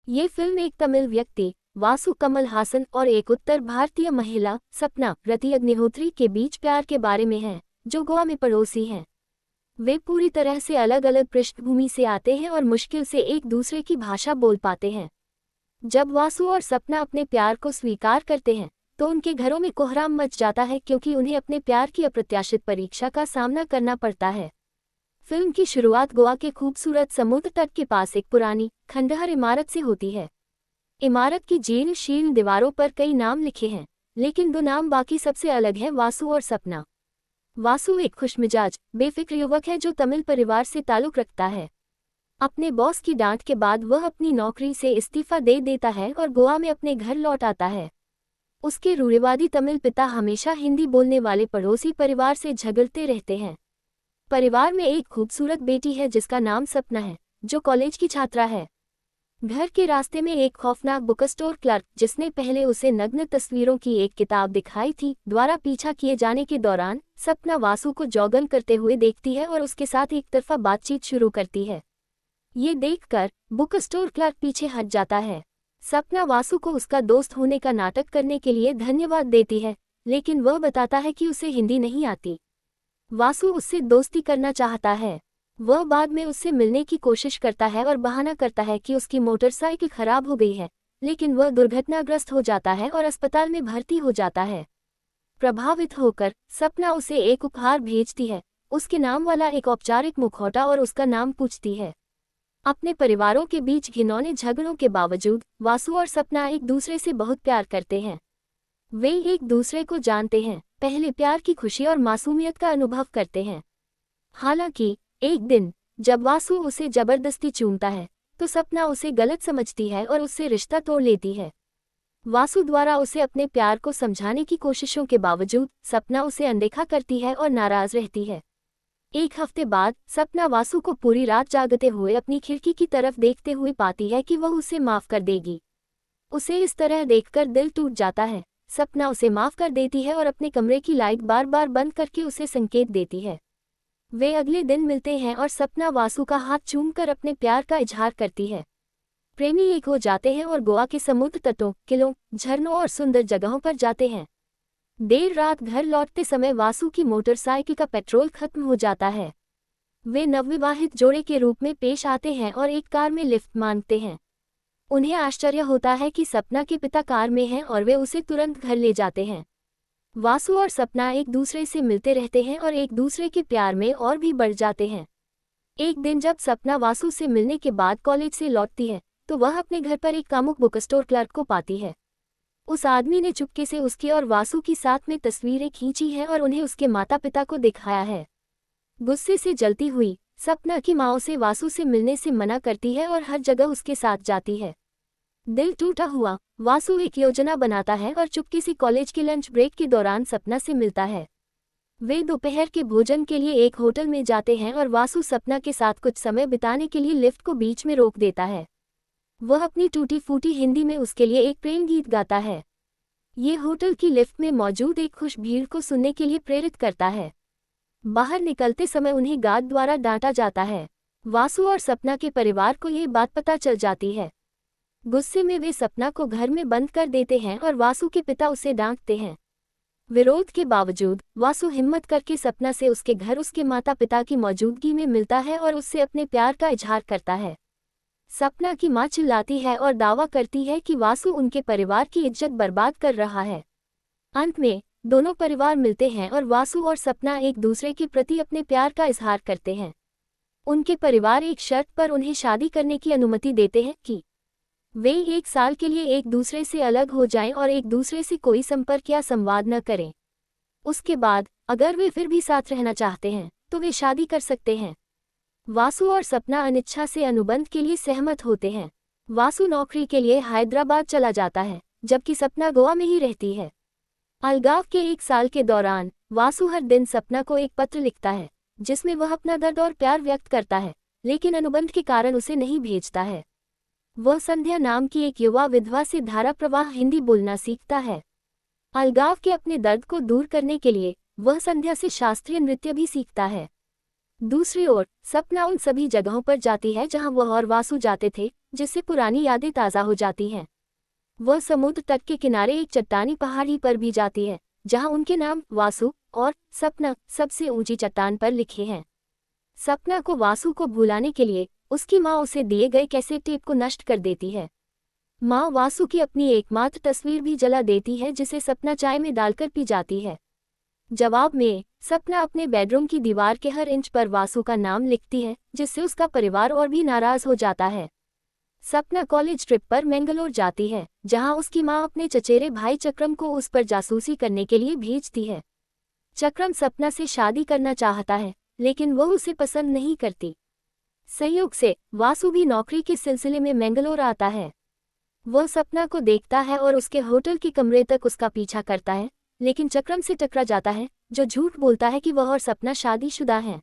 ये फिल्म एक तमिल व्यक्ति वासु कमल हासन और एक उत्तर भारतीय महिला सपना रति अग्निहोत्री के बीच प्यार के बारे में है, जो गोवा में पड़ोसी हैं। वे पूरी तरह से अलग अलग पृष्ठभूमि से आते हैं और मुश्किल से एक दूसरे की भाषा बोल पाते हैं। जब वासु और सपना अपने प्यार को स्वीकार करते हैं तो उनके घरों में कोहराम मच जाता है, क्योंकि उन्हें अपने प्यार की अप्रत्याशित परीक्षा का सामना करना पड़ता है। फिल्म की शुरुआत गोवा के खूबसूरत समुद्र तट के पास एक पुरानी खंडहर इमारत से होती है। इमारत की जीर्ण शीर्ण दीवारों पर कई नाम लिखे हैं, लेकिन दो नाम बाकी सबसे अलग हैं, वासु और सपना। वासु एक खुशमिजाज बेफिक्र युवक है जो तमिल परिवार से ताल्लुक रखता है। अपने बॉस की डांट के बाद वह अपनी नौकरी से इस्तीफा दे देता है और गोवा में अपने घर लौट आता है। उसके रूढ़िवादी तमिल पिता हमेशा हिंदी बोलने वाले पड़ोसी परिवार से झगड़ते रहते हैं। परिवार में एक खूबसूरत बेटी है जिसका नाम सपना है, जो कॉलेज की छात्रा है। घर के रास्ते में एक खौफनाक बुक स्टोर क्लर्क, जिसने पहले उसे नग्न तस्वीरों की एक किताब दिखाई थी, द्वारा पीछा किए जाने के दौरान सपना वासु को जॉगिंग करते हुए देखती है और उसके साथ एक तरफा बातचीत शुरू करती है। ये देखकर बुक स्टोर क्लर्क पीछे हट जाता है। सपना वासु को उसका दोस्त होने का नाटक करने के लिए धन्यवाद देती है, लेकिन वह बताता है कि उसे हिंदी नहीं आती। वासु उससे दोस्ती करना चाहता है। वह बाद में उससे मिलने की कोशिश करता है और बहाना करता है कि उसकी मोटरसाइकिल खराब हो गई है, लेकिन वह दुर्घटनाग्रस्त हो जाता है और अस्पताल में भर्ती हो जाता है। प्रभावित होकर सपना उसे एक उपहार भेजती है, उसके नाम वाला एक औपचारिक मुखौटा, और उसका नाम पूछती है। अपने परिवारों के बीच घिनौने झगड़ों के बावजूद वासु और सपना एक दूसरे से बहुत प्यार करते हैं। वे एक दूसरे को जानते हैं, पहले प्यार की खुशी और मासूमियत का अनुभव करते हैं। हालांकि एक दिन जब वासु उसे जबरदस्ती चूमता है तो सपना उसे गलत समझती है और उससे रिश्ता तोड़ लेती है। वासु द्वारा उसे अपने प्यार को समझाने की कोशिशों के बावजूद सपना उसे अनदेखा करती है और नाराज रहती है। एक हफ्ते बाद सपना वासु को पूरी रात जागते हुए अपनी खिड़की की तरफ देखते हुए पाती है कि वह उसे माफ कर देगी। उसे इस तरह देखकर दिल टूट जाता है। सपना उसे माफ कर देती है और अपने कमरे की लाइट बार बार बंद करके उसे संकेत देती है। वे अगले दिन मिलते हैं और सपना वासु का हाथ चूमकर अपने प्यार का इजहार करती है। प्रेमी एक हो जाते हैं और गोवा के समुद्र तटों, किलों, झरनों और सुंदर जगहों पर जाते हैं। देर रात घर लौटते समय वासु की मोटरसाइकिल का पेट्रोल खत्म हो जाता है। वे नवविवाहित जोड़े के रूप में पेश आते हैं और एक कार में लिफ्ट मांगते हैं। उन्हें आश्चर्य होता है कि सपना के पिता कार में हैं और वे उसे तुरंत घर ले जाते हैं। वासु और सपना एक दूसरे से मिलते रहते हैं और एक दूसरे के प्यार में और भी बढ़ जाते हैं। एक दिन जब सपना वासु से मिलने के बाद कॉलेज से लौटती है तो वह अपने घर पर एक कामुक बुक स्टोर क्लर्क को पाती है। उस आदमी ने चुपके से उसकी और वासु की साथ में तस्वीरें खींची हैं और उन्हें उसके माता पिता को दिखाया है। गुस्से से जलती हुई सपना की माँ उसे वासु से मिलने से मना करती है और हर जगह उसके साथ जाती है। दिल टूटा हुआ वासु एक योजना बनाता है और चुपके से कॉलेज के लंच ब्रेक के दौरान सपना से मिलता है। वे दोपहर के भोजन के लिए एक होटल में जाते हैं और वासु सपना के साथ कुछ समय बिताने के लिए लिफ्ट को बीच में रोक देता है। वह अपनी टूटी फूटी हिंदी में उसके लिए एक प्रेम गीत गाता है। ये होटल की लिफ्ट में मौजूद एक खुश भीड़ को सुनने के लिए प्रेरित करता है। बाहर निकलते समय उन्हें गार्ड द्वारा डांटा जाता है। वासु और सपना के परिवार को ये बात पता चल जाती है। गुस्से में वे सपना को घर में बंद कर देते हैं और वासु के पिता उसे डांटते हैं। विरोध के बावजूद वासु हिम्मत करके सपना से उसके घर उसके माता पिता की मौजूदगी में मिलता है और उससे अपने प्यार का इजहार करता है। सपना की मां चिल्लाती है और दावा करती है कि वासु उनके परिवार की इज्जत बर्बाद कर रहा है। अंत में दोनों परिवार मिलते हैं और वासु और सपना एक दूसरे के प्रति अपने प्यार का इजहार करते हैं। उनके परिवार एक शर्त पर उन्हें शादी करने की अनुमति देते हैं कि वे 1 साल के लिए एक दूसरे से अलग हो जाएं और एक दूसरे से कोई संपर्क या संवाद न करें। उसके बाद अगर वे फिर भी साथ रहना चाहते हैं तो वे शादी कर सकते हैं। वासु और सपना अनिच्छा से अनुबंध के लिए सहमत होते हैं। वासु नौकरी के लिए हैदराबाद चला जाता है, जबकि सपना गोवा में ही रहती है। अलगाव के 1 साल के दौरान वासु हर दिन सपना को एक पत्र लिखता है, जिसमें वह अपना दर्द और प्यार व्यक्त करता है, लेकिन अनुबंध के कारण उसे नहीं भेजता है। वह संध्या नाम की एक युवा विधवा से धारा प्रवाह हिंदी बोलना सीखता है। अलगाव के अपने दर्द को दूर करने के लिए वह संध्या से शास्त्रीय नृत्य भी सीखता है। दूसरी ओर सपना उन सभी जगहों पर जाती है जहां वह और वासु जाते थे, जिससे पुरानी यादें ताज़ा हो जाती हैं। वह समुद्र तट के किनारे एक चट्टानी पहाड़ी पर भी जाती है, जहां उनके नाम वासु और सपना सबसे ऊंची चट्टान पर लिखे हैं। सपना को वासु को भुलाने के लिए उसकी माँ उसे दिए गए कैसेट टेप को नष्ट कर देती है। माँ वासु की अपनी एकमात्र तस्वीर भी जला देती है, जिसे सपना चाय में डालकर पी जाती है। जवाब में सपना अपने बेडरूम की दीवार के हर इंच पर वासु का नाम लिखती है, जिससे उसका परिवार और भी नाराज हो जाता है। सपना कॉलेज ट्रिप पर मैंगलोर जाती है, जहां उसकी मां अपने चचेरे भाई चक्रम को उस पर जासूसी करने के लिए भेजती है। चक्रम सपना से शादी करना चाहता है, लेकिन वह उसे पसंद नहीं करती। संयोग से वासु भी नौकरी के सिलसिले में मैंगलोर आता है। वह सपना को देखता है और उसके होटल के कमरे तक उसका पीछा करता है, लेकिन चक्रम से टकरा जाता है, जो झूठ बोलता है कि वह और सपना शादीशुदा हैं।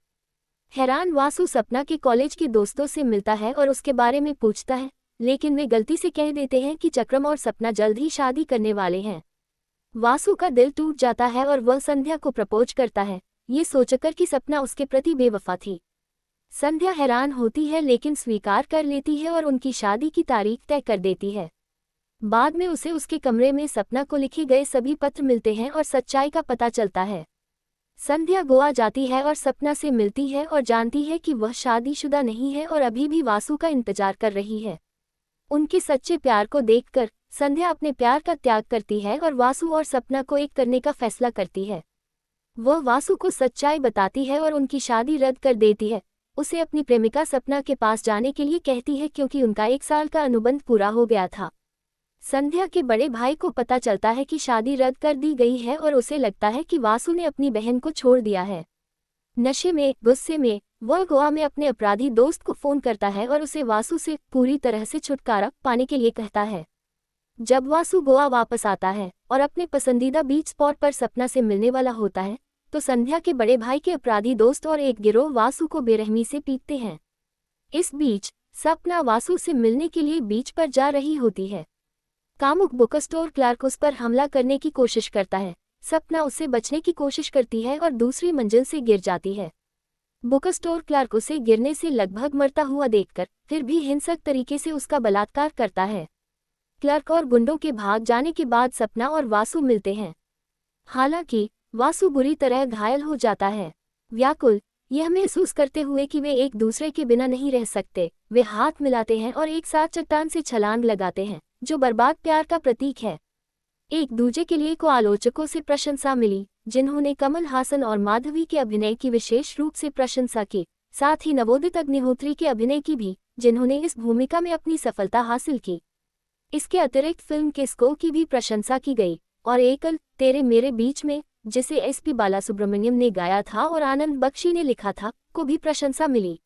हैरान वासु सपना के कॉलेज के दोस्तों से मिलता है और उसके बारे में पूछता है, लेकिन वे गलती से कह देते हैं कि चक्रम और सपना जल्द ही शादी करने वाले हैं। वासु का दिल टूट जाता है और वह संध्या को प्रपोज करता है, ये सोचकर कि सपना उसके प्रति बेवफा थी। संध्या हैरान होती है लेकिन स्वीकार कर लेती है और उनकी शादी की तारीख तय कर देती है। बाद में उसे उसके कमरे में सपना को लिखे गए सभी पत्र मिलते हैं और सच्चाई का पता चलता है। संध्या गोवा जाती है और सपना से मिलती है और जानती है कि वह शादीशुदा नहीं है और अभी भी वासु का इंतजार कर रही है। उनके सच्चे प्यार को देखकर संध्या अपने प्यार का त्याग करती है और वासु और सपना को एक करने का फैसला करती है। वह वासु को सच्चाई बताती है और उनकी शादी रद्द कर देती है। उसे अपनी प्रेमिका सपना के पास जाने के लिए कहती है, क्योंकि उनका 1 साल का अनुबंध पूरा हो गया था। संध्या के बड़े भाई को पता चलता है कि शादी रद्द कर दी गई है और उसे लगता है कि वासु ने अपनी बहन को छोड़ दिया है। नशे में गुस्से में वह गोवा में अपने अपराधी दोस्त को फोन करता है और उसे वासु से पूरी तरह से छुटकारा पाने के लिए कहता है। जब वासु गोवा वापस आता है और अपने पसंदीदा बीच स्पॉट पर सपना से मिलने वाला होता है, तो संध्या के बड़े भाई के अपराधी दोस्त और एक गिरोह वासु को बेरहमी से पीटते हैं। इस बीच सपना वासु से मिलने के लिए बीच पर जा रही होती है। कामुक बुकस्टोर क्लार्क उस पर हमला करने की कोशिश करता है। सपना उससे बचने की कोशिश करती है और दूसरी मंजिल से गिर जाती है। बुकस्टोर क्लार्क उसे गिरने से लगभग मरता हुआ देखकर फिर भी हिंसक तरीके से उसका बलात्कार करता है। क्लार्क और गुंडों के भाग जाने के बाद सपना और वासु मिलते हैं। हालांकि वासु बुरी तरह घायल हो जाता है। व्याकुल यह महसूस करते हुए कि वे एक दूसरे के बिना नहीं रह सकते, वे हाथ मिलाते हैं और एक साथ चट्टान से छलांग लगाते हैं, जो बर्बाद प्यार का प्रतीक है। एक दूजे के लिए को आलोचकों से प्रशंसा मिली, जिन्होंने कमल हासन और माधवी के अभिनय की विशेष रूप से प्रशंसा की। साथ ही नवोदित अग्निहोत्री के अभिनय की भी, जिन्होंने इस भूमिका में अपनी सफलता हासिल की। इसके अतिरिक्त फिल्म के स्कोर की भी प्रशंसा की गई और एकल तेरे मेरे बीच में, जिसे एसपी बालासुब्रमण्यम ने गाया था और आनंद बख्शी ने लिखा था, को भी प्रशंसा मिली।